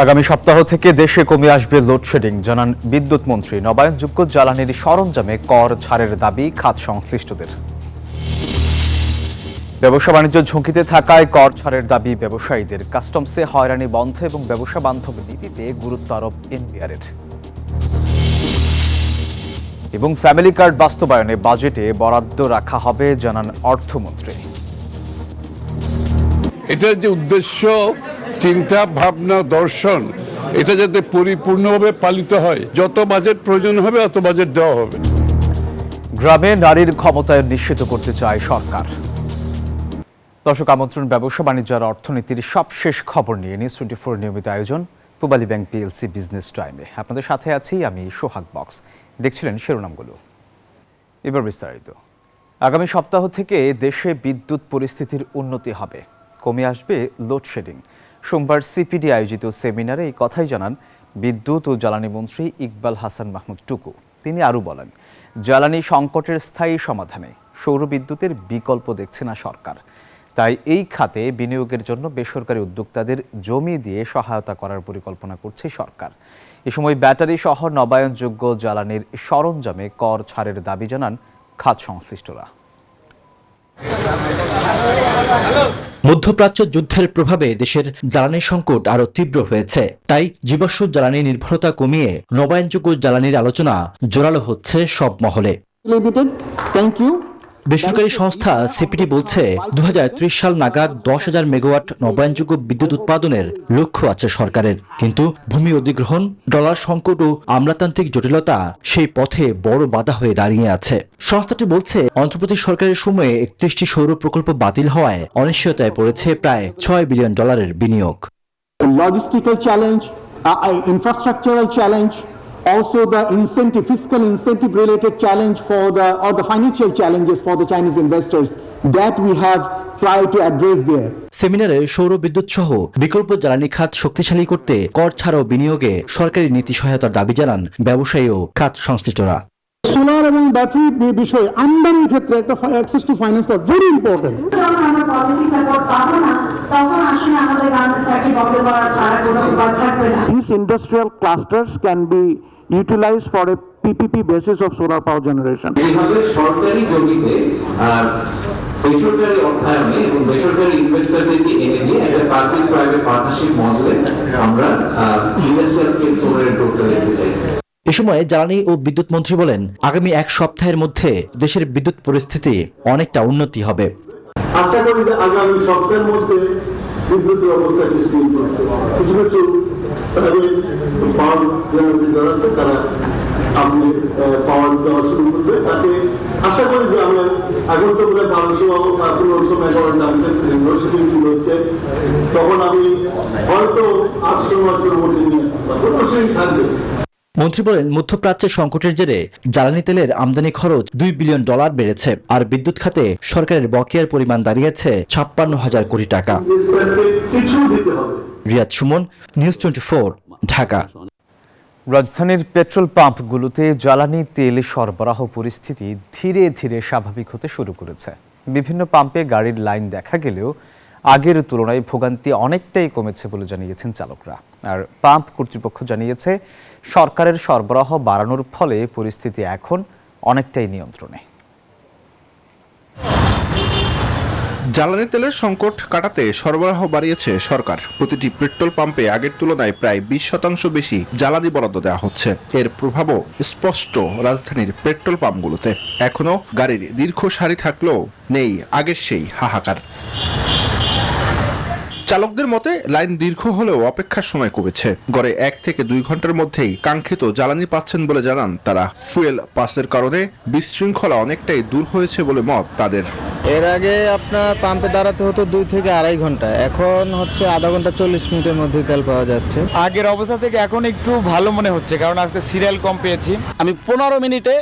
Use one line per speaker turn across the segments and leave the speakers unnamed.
আগামী সপ্তাহ থেকে দেশে কমে আসবে লোডশেডিং, জানান বিদ্যুৎ মন্ত্রী। নবায়নযোগ্য জ্বালানির সরঞ্জামে কর ছাড়ের দাবি খাত সংশ্লিষ্টদের। ব্যবসা বাণিজ্য ঝুঁকিতে থাকায় কর ছাড়ের দাবি ব্যবসায়ীদের। কাস্টমসে হয়রানি বন্ধ এবং ব্যবসা বান্ধব নীতিতে গুরুত্ব আরোপ এনবিআরের। এবং ফ্যামিলি কার্ড বাস্তবায়নে বাজেটে বরাদ্দ রাখা হবে, জানান অর্থমন্ত্রী।
এটার যে উদ্দেশ্য, চিন্তা ভাবনা, দর্শন, এটা যাতে পরিপূর্ণভাবে পালিত হয়, যত বাজেট প্রয়োজন হবে অত বাজেট দেওয়া হবে।
গ্রামে নারীর ক্ষমতায়ন নিশ্চিত করতে চায় সরকার। দর্শক আমন্ত্রণ, ব্যবসা বাণিজ্য আর অর্থনীতির সবশেষ খবর নিয়ে নিউজ 24 নিয়মিত আয়োজন পূবালী ব্যাংক পিএলসি বিজনেস টাইমে। আপনাদের সাথে আছি আমি সোহাগ বক্স। দেখছিলেন শিরোনামগুলো, এবার বিস্তারিত। আগামী সপ্তাহ থেকে দেশে বিদ্যুৎ পরিস্থিতির উন্নতি হবে, কমে আসবে লোডশেডিং। সোমবার সিপিডি আয়োজিত সেমিনারে এই কথাই জানান বিদ্যুৎ ও জ্বালানি মন্ত্রী ইকবাল হাসান মাহমুদ টুকু। তিনি আরও বলেন, জ্বালানি সংকটের স্থায়ী সমাধানে সৌর বিদ্যুতের বিকল্প দেখছে না সরকার। তাই এই খাতে বিনিয়োগের জন্য বেসরকারি উদ্যোক্তাদের জমি দিয়ে সহায়তা করার পরিকল্পনা করছে সরকার। এ সময় ব্যাটারি সহ নবায়নযোগ্য জ্বালানির সরঞ্জামে কর ছাড়ের দাবি জানান খাত সংশ্লিষ্টরা।
মধ্যপ্রাচ্য যুদ্ধের প্রভাবে দেশের জ্বালানি সংকট আরো তীব্র হয়েছে। তাই জীবাশ্ম জ্বালানি নির্ভরতা কমিয়ে নবায়নযোগ্য জ্বালানির আলোচনা জোরালো হচ্ছে সব মহলে। বেসরকারি সংস্থা সিপিডি বলছে 2030 সাল নাগাদ 10,000 মেগাওয়াট নবায়নযোগ্য বিদ্যুৎ উৎপাদনের লক্ষ্য আছে সরকারের। কিন্তু ভূমি অধিগ্রহণ, ডলার সংকট ও আমলাতান্ত্রিক জটিলতা সেই পথে বড় বাধা হয়ে দাঁড়িয়ে আছে। সংস্থাটি বলছে অন্তর্বর্তী সরকারের সময়ে 31টি সৌর প্রকল্প বাতিল হওয়ায় অনিশ্চয়তায় পড়েছে প্রায় $6 বিলিয়ন বিনিয়োগ।
Logistical challenge, infrastructural challenge, also the incentive, fiscal incentive related challenge or the financial challenges for the Chinese investors that we have tried to address there.
সেমিনারে সৌর বিদ্যুৎ সহ বিকল্প জ্বালানি খাত শক্তিশালী করতে কর ছাড় ও বিনিয়োগে সরকারি নীতি সহায়তার দাবি জানান ব্যবসায়ী ও খাত সংশ্লিষ্টরা।
সোলার এবং ব্যাটারি বিষয়ে আমদানির ক্ষেত্রে একটা access to finance very important.
আমরা পলিসি সাপোর্ট পাবো না, তখন আসলে আমাদের গার্মেন্টস চাকরি বন্ধ করা ছাড়া কোনো উপায় থাকবে না।
These industrial clusters can be utilized for a PPP basis of solar power generation.
এইভাবে সরকারি জমিতে বেসরকারি অর্থায়নে এবং বেসরকারি ইনভেস্টরদেরকে এনে দিয়ে একটা পাবলিক প্রাইভেট পার্টনারশিপ মডেলে আমরা ইন্ডাস্ট্রিয়াল স্কেল সোলারের গ্রোথ দেখতে চাই।
এ সময় জ্বালানি ও বিদ্যুৎ মন্ত্রী বলেন, আগামী এক সপ্তাহের মধ্যে দেশের বিদ্যুৎ পরিস্থিতি অনেকটা উন্নতি হবে।
আশা করি যে আগামী সপ্তাহের মধ্যে বিদ্যুতের অবস্থা কিছু কিছু পাওয়ার জেনারেটর যারা আছে তারা আপনি পাওয়ার দেওয়া শুরু করবে। তাতে আশা করি যে আমরা এখন তো প্রায় 1200 মেগাওয়াট নামছে, লোডশেডিং শুরু হচ্ছে, তখন আমি হয়তো 800 মধ্যে নিয়ে লোডশেডিং থাকবে।
মন্ত্রী বলেন, মধ্যপ্রাচ্যের সংকটের জেরে জ্বালানি তেলের আমদানি খরচ $2 বিলিয়ন বেড়েছে, আর বিদ্যুৎ খাতে সরকারের বকেয়ার পরিমাণ দাঁড়িয়েছে 56,000 কোটি টাকা। রিয়াদ সুমন, নিউজ 24, ঢাকা।
রাজধানীর পেট্রোল পাম্পগুলোতে জ্বালানি তেল সরবরাহ পরিস্থিতি ধীরে ধীরে স্বাভাবিক হতে শুরু করেছে। বিভিন্ন পাম্পে গাড়ির লাইন দেখা গেলেও আগের তুলনায় ভোগান্তি অনেকটাই কমেছে বলে জানিয়েছেন চালকরা। আর পাম্প কর্তৃপক্ষ জানিয়েছে, সরকারের সরবরাহ বাড়ানোর ফলে পরিস্থিতি এখন অনেকটাই নিয়ন্ত্রণে।
জ্বালানি তেলের সংকট কাটাতে সরবরাহ বাড়িয়েছে সরকার। প্রতিটি পেট্রোল পাম্পে আগের তুলনায় প্রায় 20% বেশি জ্বালানি বরাদ্দ দেওয়া হচ্ছে। এর প্রভাবও স্পষ্ট রাজধানীর পেট্রোল পাম্পগুলোতে। এখনো গাড়ির দীর্ঘ সারি থাকলেও নেই আগের সেই হাহাকার। চালকদের মতে লাইন দীর্ঘ হলেও অপেক্ষার সময় কমেছে। গড়ে 1 থেকে 2 ঘন্টার মধ্যেই কাঙ্ক্ষিত জ্বালানি পাচ্ছেন বলে জানান তারা। ফুয়েল পাসের কারণে বিশৃঙ্খলা অনেকটাই দূর হয়েছে বলে মত তাদের।
এর আগে আপনার পাম্পে দাঁড়াতে হতো 2 থেকে 2.5 ঘন্টা, এখন হচ্ছে আধা ঘন্টা 40 মিনিটের মধ্যে তেল পাওয়া যাচ্ছে।
আগের অবস্থা থেকে এখন একটু ভালো মনে হচ্ছে, কারণ আজকে সিরিয়াল কম পেয়েছি।
আমি 15 মিনিটে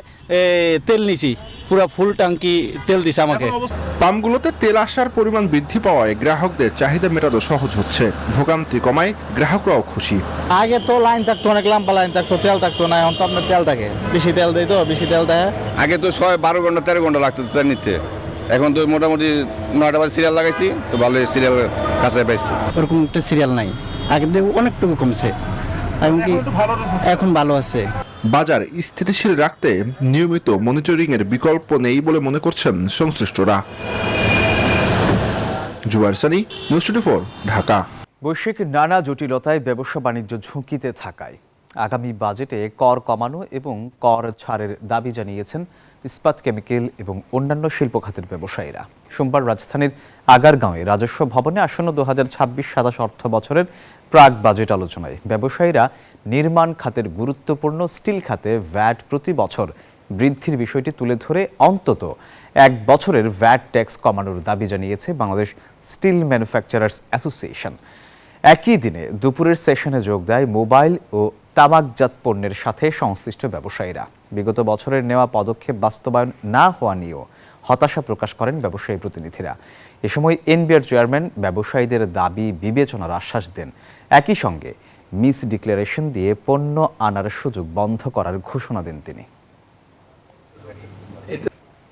তেল নিছি, পুরো ফুল ট্যাঙ্কি তেল দিছে আমাকে।
পাম্পগুলোতে তেল আসার পরিমাণ বৃদ্ধি পাওয়ায় গ্রাহকদের চাহিদা মেটানো সহজ হচ্ছে। ভোগান্তি কমায় গ্রাহকরাও খুশি।
আগে তো লাইন থাকতো, অনেক লম্বা লাইন থাকতো, তেল থাকতো না। এখন তো আপনার তেল থাকে, বেশি তেল দেয় তো, বেশি তেল দেয়।
আগে তো 12 ঘন্টা 13 ঘন্টা লাগতো তেল নিতে,
এখন তো মোটামুটি 9টা বাজে সিরিয়াল লাগাইছি, তো ভালো সিরিয়াল কাছে পাইছি।
ওরকম একটা সিরিয়াল নাই, আগে থেকে অনেকটুকু কমছে, এমনকি এখন ভালো আছে।
বাজার স্থিতিশীল রাখতে নিয়মিত মনিটরিং এর বিকল্প নেই বলে মনে করছেন সংশ্লিষ্টরা। জুবায়ের সানি, নিউজ 24, ঢাকা।
বৈশ্বিক নানা জটিলতায় ব্যবসা বাণিজ্য ঝুঁকিতে থাকায় আগামী বাজেটে কর কমানো এবং কর ছাড়ের দাবি জানিয়েছেন ইস্পাত, কেমিক্যাল এবং অন্যান্য শিল্প খাতের ব্যবসায়ীরা। সোমবার রাজধানীর আগারগাঁওয়ে রাজস্ব ভবনে আসন্ন 2026-27 অর্থ বছরের প্রাক বাজেট আলোচনায় ব্যবসায়ীরা নির্মাণ খাতের গুরুত্বপূর্ণ স্টিল খাতে ভ্যাট প্রতি বছর বৃদ্ধির বিষয়টি তুলে ধরে অন্তত 1 বছরের ভ্যাট ট্যাক্স কমানোর দাবি জানিয়েছে বাংলাদেশ স্টিল ম্যানুফ্যাকচারার্স অ্যাসোসিয়েশন। একই দিনে দুপুরের সেশনে যোগ দেয় মোবাইল ও তামাকজাত পণ্যের সাথে সংশ্লিষ্ট ব্যবসায়ীরা। বিগত বছরের নেওয়া পদক্ষেপ বাস্তবায়ন না হওয়া নিয়েও হতাশা প্রকাশ করেন ব্যবসায়ী প্রতিনিধিরা। এ সময় এনবিআর চেয়ারম্যান ব্যবসায়ীদের দাবি বিবেচনার আশ্বাস দেন। একই সঙ্গে মিস ডিক্লারেশন দিয়ে পণ্য আনার সুযোগ বন্ধ করার ঘোষণা দেন তিনি।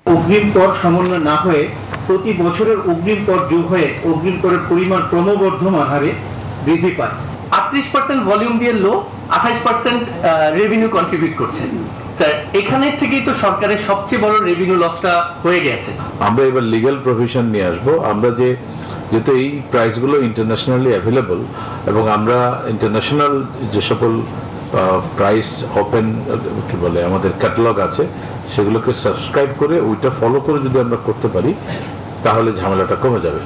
অগ্রিম কর সমন্বয় না হয়ে প্রতি বছরের অগ্রিম কর যোগ হয়ে অগ্রিম করের পরিমাণ ক্রমবর্ধমান হারে বৃদ্ধি পায়। 38% ভলিউম দিয়ে লো, 28% রেভিনিউ কন্ট্রিবিউট করছে। স্যার, এখানে থেকেই তো সরকারের সবচেয়ে বড় রেভিনিউ লসটা হয়ে গেছে।
আমরা এবার লিগ্যাল প্রভিশন নিয়ে আসবো। আমরা যেহেতু এই প্রাইসগুলো ইন্টারন্যাশনালি অ্যাভেলেবল এবং আমরা ইন্টারন্যাশনাল যে সকল প্রাইস ওপেন কি বলে আমাদের ক্যাটালগ আছে সেগুলোকে সাবস্ক্রাইব করে ওইটা ফলো করে যদি আমরা করতে পারি তাহলে ঝামেলাটা কমে যাবে।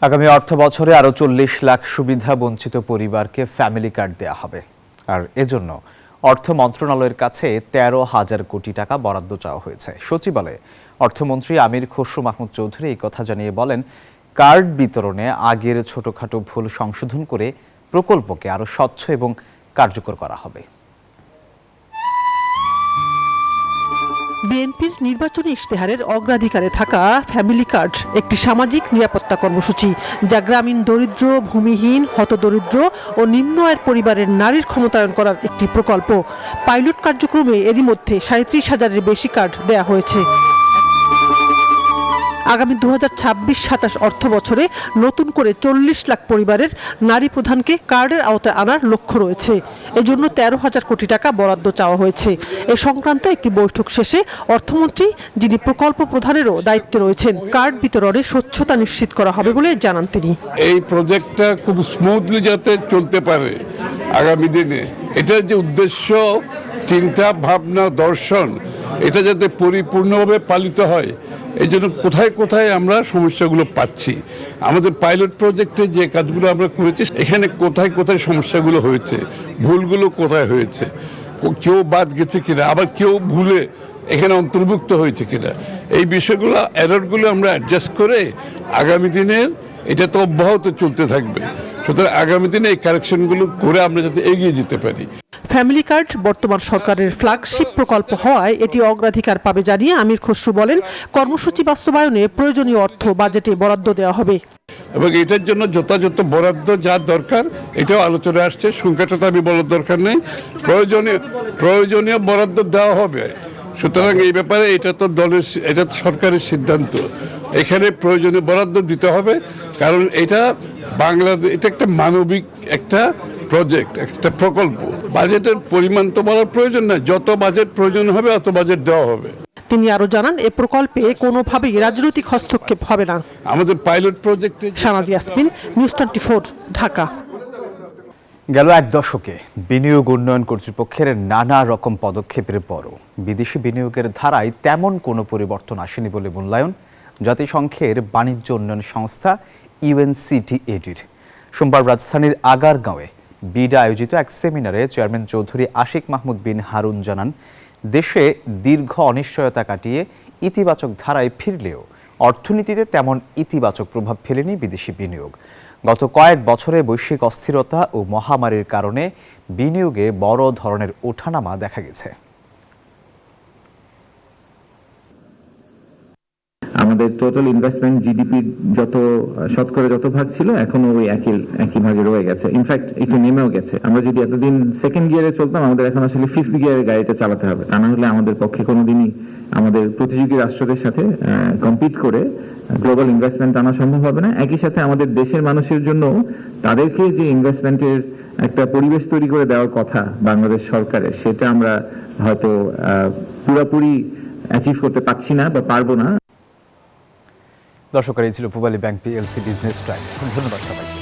আগামী অর্থ বছরে আরও 40 লাখ সুবিধা বঞ্চিত পরিবারকে ফ্যামিলি কার্ড দেওয়া হবে। আর এজন্য অর্থ মন্ত্রণালয়ের কাছে 13,000 কোটি টাকা বরাদ্দ চাওয়া হয়েছে। সচিবালয়ে অর্থমন্ত্রী আমির খসরু মাহমুদ চৌধুরী এই কথা জানিয়ে বলেন, কার্ড বিতরণে আগের ছোটখাটো ভুল সংশোধন করে প্রকল্পকে আরও স্বচ্ছ এবং কার্যকর করা হবে।
বিএনপির নির্বাচনী ইশতেহারের অগ্রাধিকারে থাকা ফ্যামিলি কার্ড একটি সামাজিক নিরাপত্তা কর্মসূচি, যা গ্রামীণ দরিদ্র, ভূমিহীন, হতদরিদ্র ও নিম্ন আয়ের পরিবারের নারীর ক্ষমতায়ন করার একটি প্রকল্প। পাইলট কার্যক্রমে এরই মধ্যে 37,000-এর বেশি কার্ড দেয়া হয়েছে। আগামী 2026-27 অর্থ বছরে নতুন করে 40 লাখ পরিবারের নারী প্রধানকে কার্ডের আওতায় আনার লক্ষ্য রয়েছে। এজন্য 13,000 কোটি টাকা বরাদ্দ চাওয়া হয়েছে। এ সংক্রান্ত একটি বৈঠক শেষে অর্থমন্ত্রী, যিনি প্রকল্প প্রধানেরও দায়িত্বে রয়েছেন, কার্ড বিতরণে স্বচ্ছতা নিশ্চিত করা হবে বলে জানান তিনি।
এই প্রজেক্টটা খুব স্মুথলি যাতে চলতে পারে আগামী দিনে, এটার যে উদ্দেশ্য, চিন্তা, ভাবনা, দর্শন, এটা যাতে পরিপূর্ণভাবে পালিত হয়, এই জন্য কোথায় কোথায় আমরা সমস্যাগুলো পাচ্ছি। আমাদের পাইলট প্রজেক্টে যে কাজগুলো আমরা করেছি এখানে কোথায় কোথায় সমস্যাগুলো হয়েছে, ভুলগুলো কোথায় হয়েছে, কেউ বাদ গেছে কিনা, আবার কেউ ভুলে এখানে অন্তর্ভুক্ত হয়েছে কিনা, এই বিষয়গুলো এররগুলো আমরা অ্যাডজাস্ট করে আগামী দিনের এটা তো অব্যাহত চলতে থাকবে। সুতরাং আগামী দিনে এই কারেকশনগুলো করে আমরা যাতে এগিয়ে যেতে পারি।
ফ্যামিলি কার্ড বর্তমান সরকারের ফ্ল্যাগশিপ প্রকল্প হওয়ায় এটি অগ্রাধিকার পাবে জানিয়ে আমির খসরু বলেন, কর্মসূচি বাস্তবায়নে প্রয়োজনীয় অর্থ বাজেটে বরাদ্দ দেওয়া হবে
এবং এটার জন্য যথাযথ বরাদ্দ যা দরকার এটাও আলোচনায় আসছে। সংখ্যাটা তো আমি বলার দরকার নেই, প্রয়োজনীয় বরাদ্দ দেওয়া হবে। সুতরাং এই ব্যাপারে এটা তো এটা সরকারের সিদ্ধান্ত, এখানে প্রয়োজনীয় বরাদ্দ দিতে হবে। কারণ এটা বাংলাদেশ, এটা একটা মানবিক একটা প্রজেক্ট, একটা প্রকল্প। বাজেটের পরিমাণ তো বলার প্রয়োজন না, যত বাজেট প্রয়োজন হবে অত বাজেট দেওয়া হবে।
তিনি আরো জানান, এ প্রকল্পে কোনোভাবেই রাজনৈতিক হস্তক্ষেপ হবে না।
আমাদের পাইলট প্রজেক্টে
শাহনাজ ইয়াসমিন, নিউজ 24, ঢাকা।
গেল 1 দশকে বিনিয়োগ উন্নয়ন কর্তৃপক্ষের নানা রকম পদক্ষেপের পরও বিদেশি বিনিয়োগের ধারায় তেমন কোনো পরিবর্তন আসেনি বলে মূল্যায়ন জাতিসংঘের বাণিজ্য উন্নয়ন সংস্থা UNCTAD-র। সোমবার রাজধানীর আগারগাঁওয়ে বিডা আয়োজিত এক সেমিনারে চেয়ারম্যান চৌধুরী আশিক মাহমুদ বিন হারুন জানান, দেশে দীর্ঘ অনিশ্চয়তা কাটিয়ে ইতিবাচক ধারায় ফিরলেও অর্থনীতিতে তেমন ইতিবাচক প্রভাব ফেলেনি বিদেশি বিনিয়োগ। গত কয়েক বছরে বৈশ্বিক অস্থিরতা ও মহামারীর কারণে বিনিয়োগে বড় ধরনের ওঠানামা দেখা গেছে।
আমাদের টোটাল ইনভেস্টমেন্ট জিডিপির শতকরা যত ভাগ ছিল এখনো ওই একই ভাগে রয়ে গেছে, ইনফ্যাক্ট একটু নেমেও গেছে। আমরা যদি এতদিন সেকেন্ড গিয়ারে চলতাম, আমাদের এখন আসলে ফিফথ গিয়ারের গাড়িটা চালাতে হবে, তা না হলে আমাদের পক্ষে কোনোদিনই আমাদের প্রতিযোগী রাষ্ট্রদের সাথে কম্পিট করে গ্লোবাল ইনভেস্টমেন্ট আনা সম্ভব হবে না। একই সাথে আমাদের দেশের মানুষের জন্য তাদেরকে যে ইনভেস্টমেন্টের একটা পরিবেশ তৈরি করে দেওয়ার কথা বাংলাদেশ সরকারের, সেটা আমরা হয়তো পুরোপুরি অ্যাচিভ করতে পারছি না বা পারবো না।
দর্শক, এই ছিল Pubali bank PLC business time. ধন্যবাদ সবাই।